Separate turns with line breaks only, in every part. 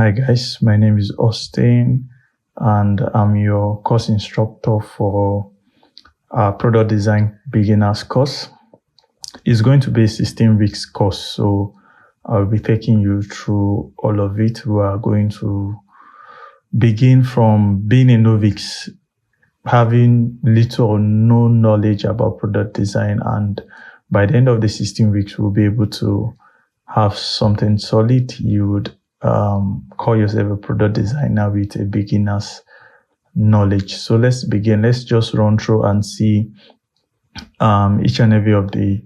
Hi guys, my name is Austin and I'm your course instructor for our product design beginners course. It's going to be a 16 weeks course, so I'll be taking you through all of it. We are going to begin from being a novice, having little or no knowledge about product design, and by the end of the 16 weeks, we'll be able to have something solid. You would call yourself a product designer with a beginner's knowledge. So let's begin. Let's just run through and see each and every of the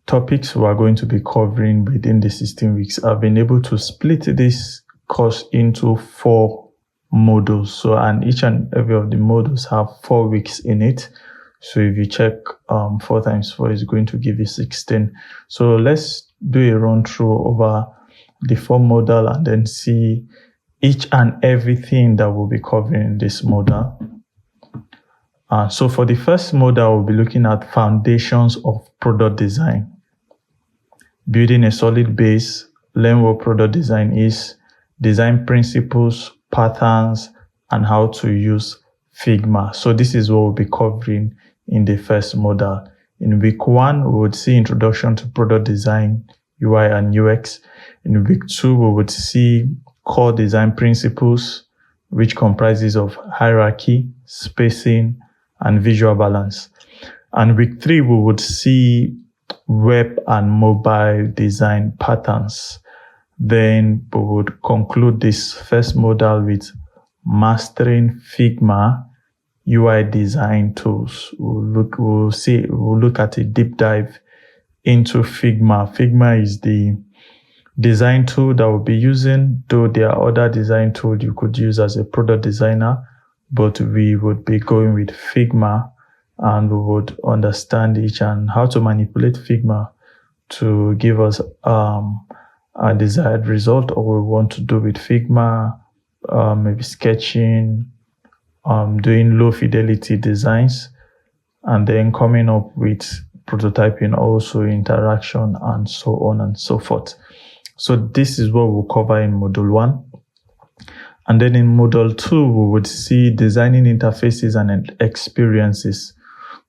topics we are going to be covering within the 16 weeks. I've been able to split this course into 4 modules. So, and each and every of the modules have 4 weeks in it. So if you check 4 times 4 is going to give you 16. So let's do a run through over the 4 model and then see each and everything that we'll be covering in this model. So for the first model, we'll be looking at foundations of product design, building a solid base, learn what product design is, design principles, patterns, and how to use Figma. So this is what we'll be covering in the first model. In week 1, we would see introduction to product design, UI and UX. In week 2, we would see core design principles, which comprises of hierarchy, spacing, and visual balance. And week 3, we would see web and mobile design patterns. Then we would conclude this first model with mastering Figma UI design tools. We'll look at a deep dive into Figma. Figma is the design tool that we'll be using, though there are other design tools you could use as a product designer, but we would be going with Figma, and we would understand each and how to manipulate Figma to give us a desired result, or we want to do with Figma, maybe sketching, doing low fidelity designs, and then coming up with prototyping, also interaction, and so on and so forth. So this is what we'll cover in module 1. And then in module 2, we would see designing interfaces and experiences.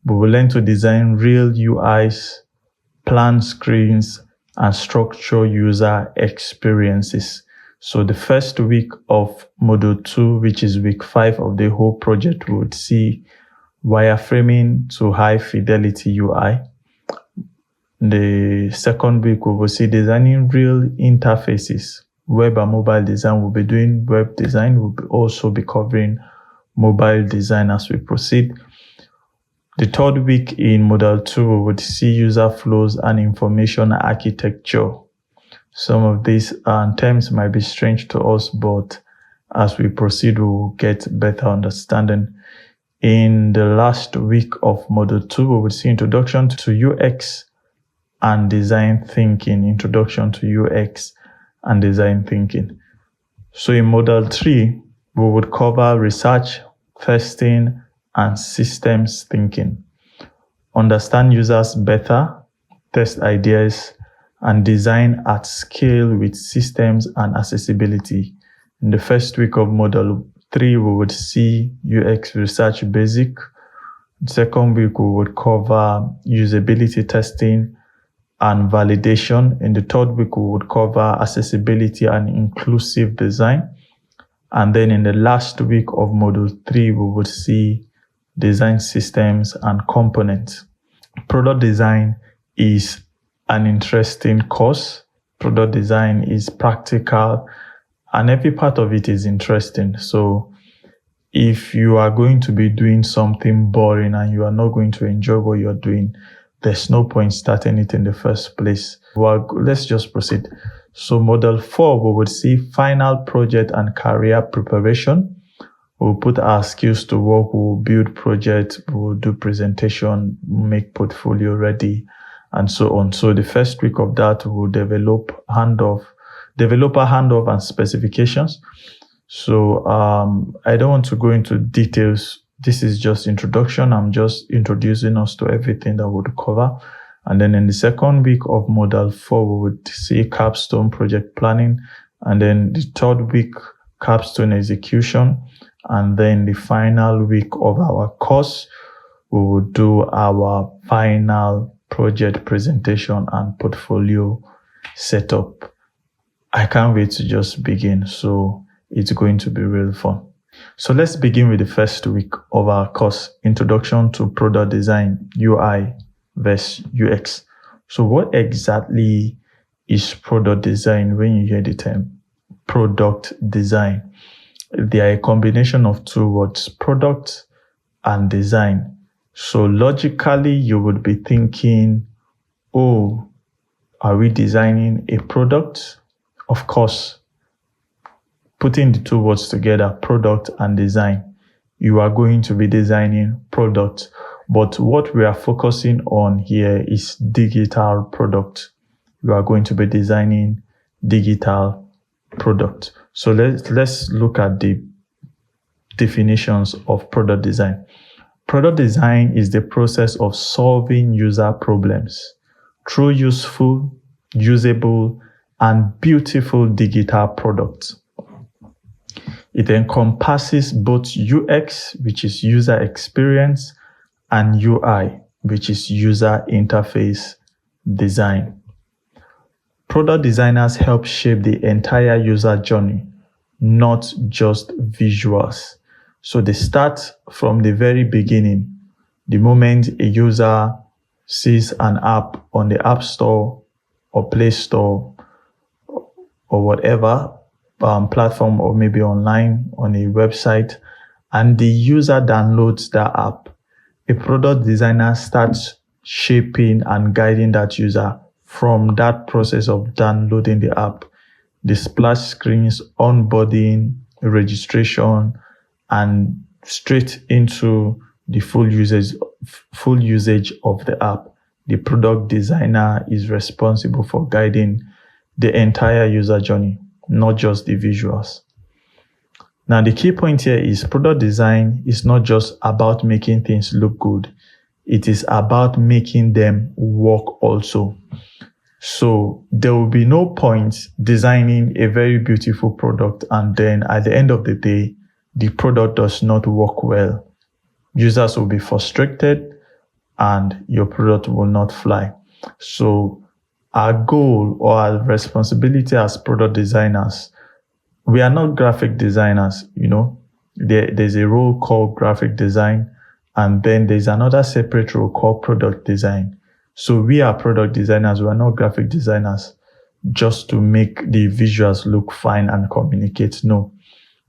We will learn to design real UIs, plan screens, and structure user experiences. So the first week of module 2, which is week 5 of the whole project, we would see wireframing to high fidelity UI. The second week, we will see designing real interfaces. Web and mobile design, we'll be doing web design. We'll also be covering mobile design as we proceed. The third week in module 2, we would see user flows and information architecture. Some of these terms might be strange to us, but as we proceed, we will get better understanding. In the last week of module 2, we will see introduction to UX and design thinking. Introduction to UX and design thinking. So in module 3, we would cover research, testing, and systems thinking. Understand users better, test ideas, and design at scale with systems and accessibility. In the first week of module 3, we would see UX research basic. The second week, we would cover usability testing and validation. In the third week, we would cover accessibility and inclusive design. And then in the last week of module 3, we would see design systems and components. Product design is an interesting course. Product design is practical and every part of it is interesting. So if you are going to be doing something boring and you are not going to enjoy what you're doing, there's no point starting it in the first place. Well, let's just proceed. So module 4, we would see final project and career preparation. We'll put our skills to work. We'll build projects. We'll do presentation, make portfolio ready, and so on. So the first week of that, we'll develop developer handoff and specifications. So I don't want to go into details. This is just introduction. I'm just introducing us to everything that we'll cover. And then in the second week of module 4, we would see capstone project planning And then the third week, capstone execution. And then the final week of our course, we will do our final project presentation and portfolio setup. I can't wait to just begin. So it's going to be real fun. So let's begin with the first week of our course, Introduction to Product Design, UI vs UX. So what exactly is product design? When you hear the term product design, they are a combination of two words, product and design. So logically, you would be thinking, oh, are we designing a product? Of course, putting the two words together, product and design, you are going to be designing product. But what we are focusing on here is digital product. You are going to be designing digital product. So let's look at the definitions of product design. Product design is the process of solving user problems through useful, usable, and beautiful digital products. It encompasses both UX, which is user experience, and UI, which is user interface design. Product designers help shape the entire user journey, not just visuals. So they start from the very beginning. The moment a user sees an app on the App Store or Play Store or whatever platform, or maybe online on a website, and the user downloads that app, a product designer starts shaping and guiding that user from that process of downloading the app, the splash screens, onboarding, registration, and straight into the full usage of the app. The product designer is responsible for guiding the entire user journey, not just the visuals. Now, the key point here is product design is not just about making things look good. It is about making them work also. So there will be no point designing a very beautiful product and then at the end of the day, the product does not work well. Users will be frustrated and your product will not fly. So our goal or our responsibility as product designers, we are not graphic designers, there's a role called graphic design, and then there's another separate role called product design. So we are product designers, we are not graphic designers just to make the visuals look fine and communicate. No,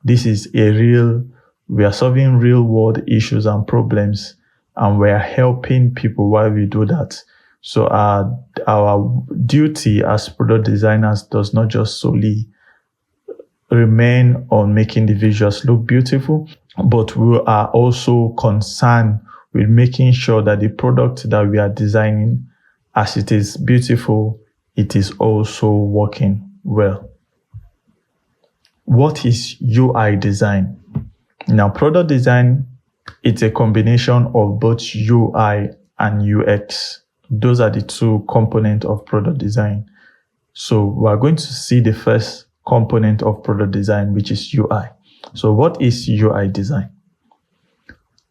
this is we are solving real world issues and problems, and we are helping people while we do that. So our duty as product designers does not just solely remain on making the visuals look beautiful, but we are also concerned with making sure that the product that we are designing, as it is beautiful, it is also working well. What is UI design? Now, product design, it's a combination of both UI and UX. Those are the two components of product design. So we're going to see the first component of product design, which is UI. So what is UI design?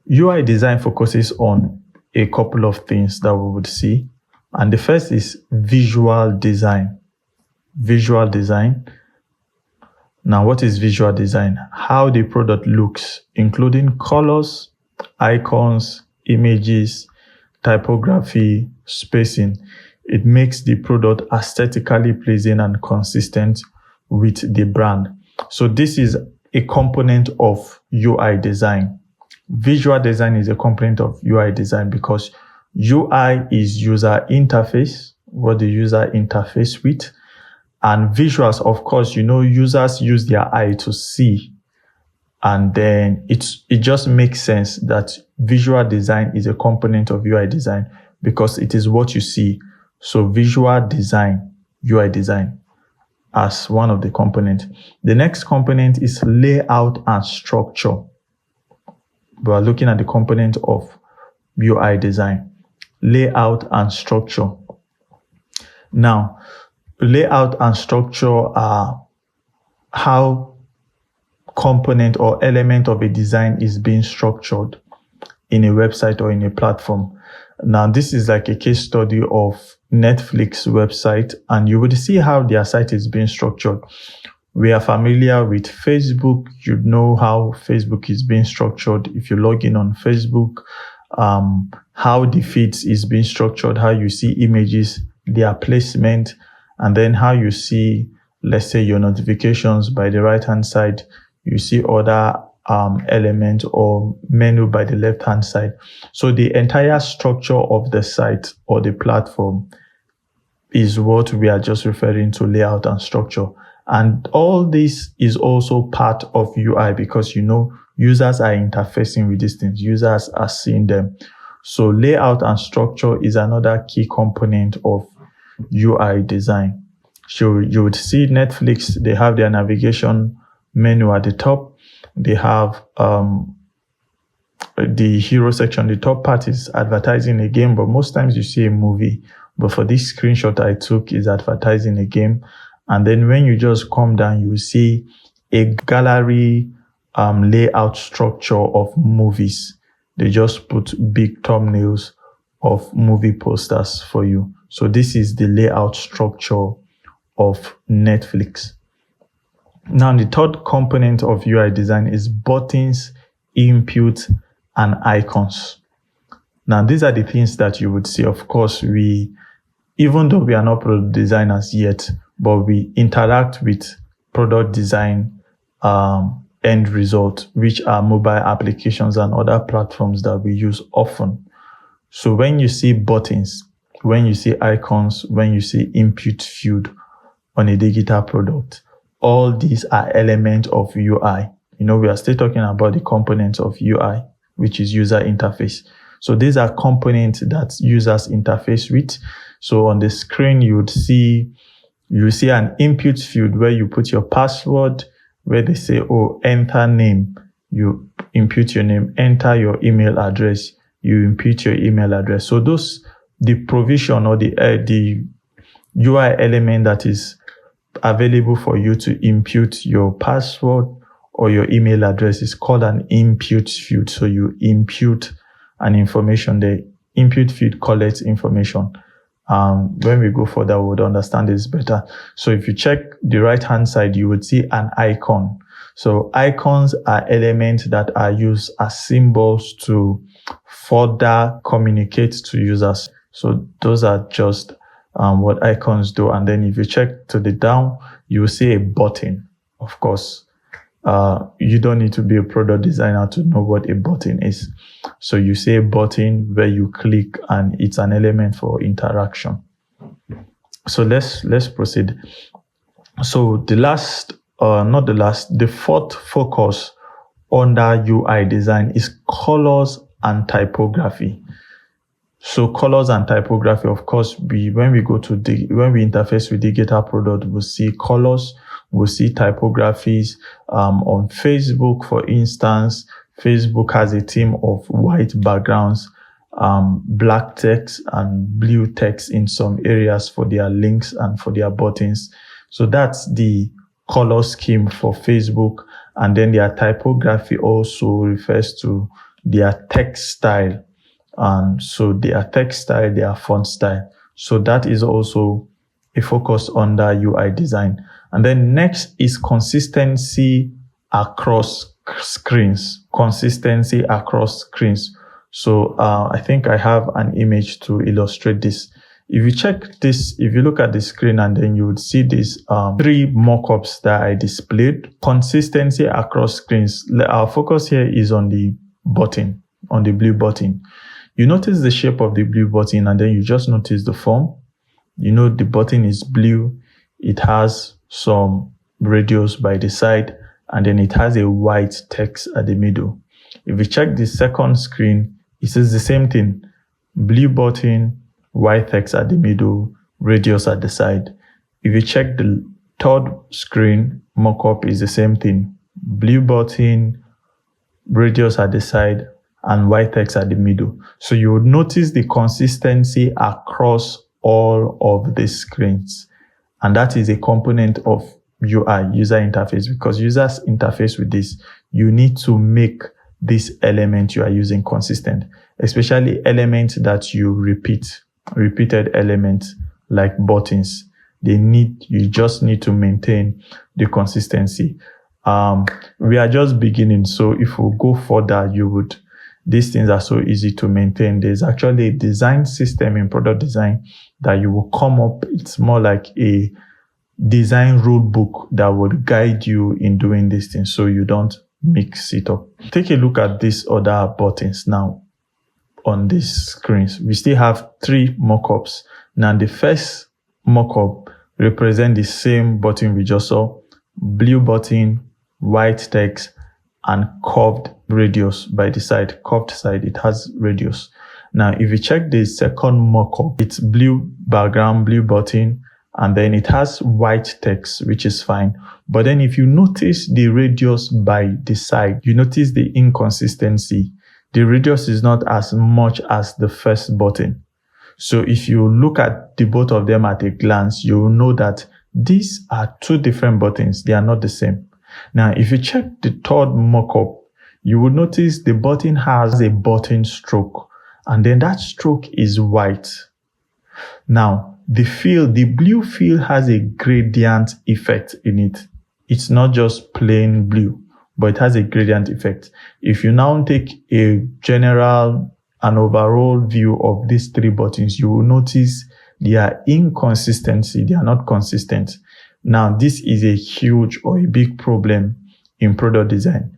UI design focuses on a couple of things that we would see. And the first is visual design. Visual design. Now, what is visual design? How the product looks, including colors, icons, images, typography, spacing. It makes the product aesthetically pleasing and consistent with the brand. So this is a component of UI design. Visual design is a component of UI design because UI is user interface, what the user interface with. And visuals, of course, users use their eye to see. And then it just makes sense that visual design is a component of UI design because it is what you see. So visual design, UI design as one of the components. The next component is layout and structure. We are looking at the component of UI design, layout and structure. Now, layout and structure are how component or element of a design is being structured in a website or in a platform. Now, this is like a case study of Netflix website, and you would see how their site is being structured. We are familiar with Facebook. You know how Facebook is being structured. If you log in on Facebook, how the feeds is being structured, how you see images, their placement, and then how you see, let's say, your notifications by the right-hand side. You see other element or menu by the left-hand side. So the entire structure of the site or the platform is what we are just referring to, layout and structure. And all this is also part of UI, because users are interfacing with these things. Users are seeing them. So layout and structure is another key component of UI design. So you would see Netflix, they have their navigation menu at the top. They have the hero section. The top part is advertising a game, but most times you see a movie. But for this screenshot I took is advertising a game. And then when you just come down, you will see a gallery layout structure of movies. They just put big thumbnails of movie posters for you. So this is the layout structure of Netflix. Now, the third component of UI design is buttons, input, and icons. Now, these are the things that you would see. Of course, even though we are not product designers yet, but we interact with product design end result, which are mobile applications and other platforms that we use often. So when you see buttons, when you see icons, when you see input field on a digital product, all these are elements of UI. We are still talking about the components of UI, which is user interface. So these are components that users interface with. So on the screen, you see an input field where you put your password, where they say, enter name. You input your name, enter your email address, you input your email address. So the provision or the UI element that is available for you to input your password or your email address is called an input field. So you input an information. The input field collects information. When we go further, we would understand this better. So if you check the right-hand side, you would see an icon. So icons are elements that are used as symbols to further communicate to users. So those are just what icons do. And then if you check to the down, you will see a button. Of course, you don't need to be a product designer to know what a button is. So you see a button where you click and it's an element for interaction. So let's proceed. So the fourth focus under UI design is colors and typography. So colors and typography, of course, when we interface with digital product, we'll see colors, we'll see typographies. On Facebook, for instance, Facebook has a theme of white backgrounds, black text and blue text in some areas for their links and for their buttons. So that's the color scheme for Facebook. And then their typography also refers to their text style. And so their text style, their font style. So that is also a focus under UI design. And then next is consistency across screens. Consistency across screens. So I think I have an image to illustrate this. If you check this, if you look at the screen, and then you would see these three mockups that I displayed. Consistency across screens. Our focus here is on the button, on the blue button. You notice the shape of the blue button, and then you just notice the form. The button is blue. It has some radius by the side, and then it has a white text at the middle. If you check the second screen, it says the same thing. Blue button, white text at the middle, radius at the side. If you check the third screen, mockup is the same thing. Blue button, radius at the side, and white text at the middle. So you would notice the consistency across all of the screens. And that is a component of UI, user interface, because users interface with this. You need to make this element you are using consistent, especially elements that you repeated elements like buttons. You just need to maintain the consistency. We are just beginning, so if we go further, these things are so easy to maintain. There's actually a design system in product design that you will come up. It's more like a design rule book that would guide you in doing these things so you don't mix it up. Take a look at these other buttons now on these screens. We still have 3 mockups. Now the first mockup represents the same button we just saw: blue button, white text, and curved radius by the side. Curved side, it has radius. Now, if you check the second mockup, it's blue background, blue button, and then it has white text, which is fine. But then if you notice the radius by the side, you notice the inconsistency. The radius is not as much as the first button. So if you look at the both of them at a glance, you will know that these are 2 different buttons. They are not the same. Now, if you check the third mockup, you will notice the button has a button stroke, and then that stroke is white. Now, the blue fill has a gradient effect in it. It's not just plain blue, but it has a gradient effect. If you now take an overall view of these 3 buttons, you will notice their inconsistency. They are not consistent. Now, this is a huge or a big problem in product design.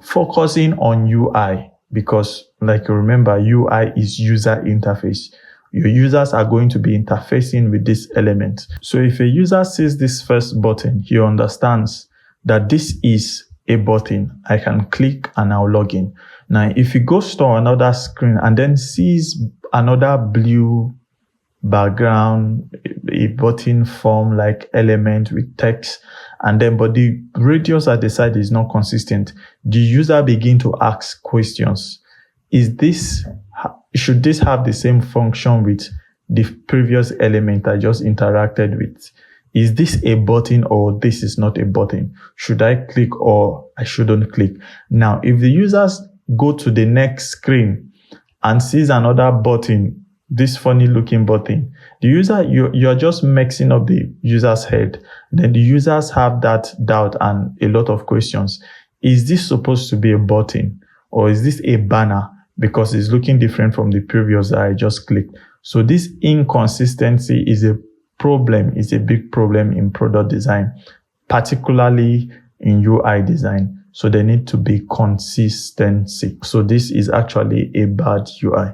Focusing on UI, because like you remember, UI is user interface. Your users are going to be interfacing with this element. So if a user sees this first button, he understands that this is a button. I can click and I'll log in. Now, if he goes to another screen and then sees another blue background, a button form like element with text, and then but the radius at the side is not consistent, the user begin to ask questions. Should this have the same function with the previous element I just interacted with? Is this a button or this is not a button? Should I click or I shouldn't click? Now, if the users go to the next screen and sees another button, this funny looking button, the user, you're just mixing up the user's head. Then the users have that doubt and a lot of questions. Is this supposed to be a button or is this a banner? Because it's looking different from the previous that I just clicked. So this inconsistency is a problem, is a big problem in product design, particularly in UI design. So there need to be consistency. So this is actually a bad UI.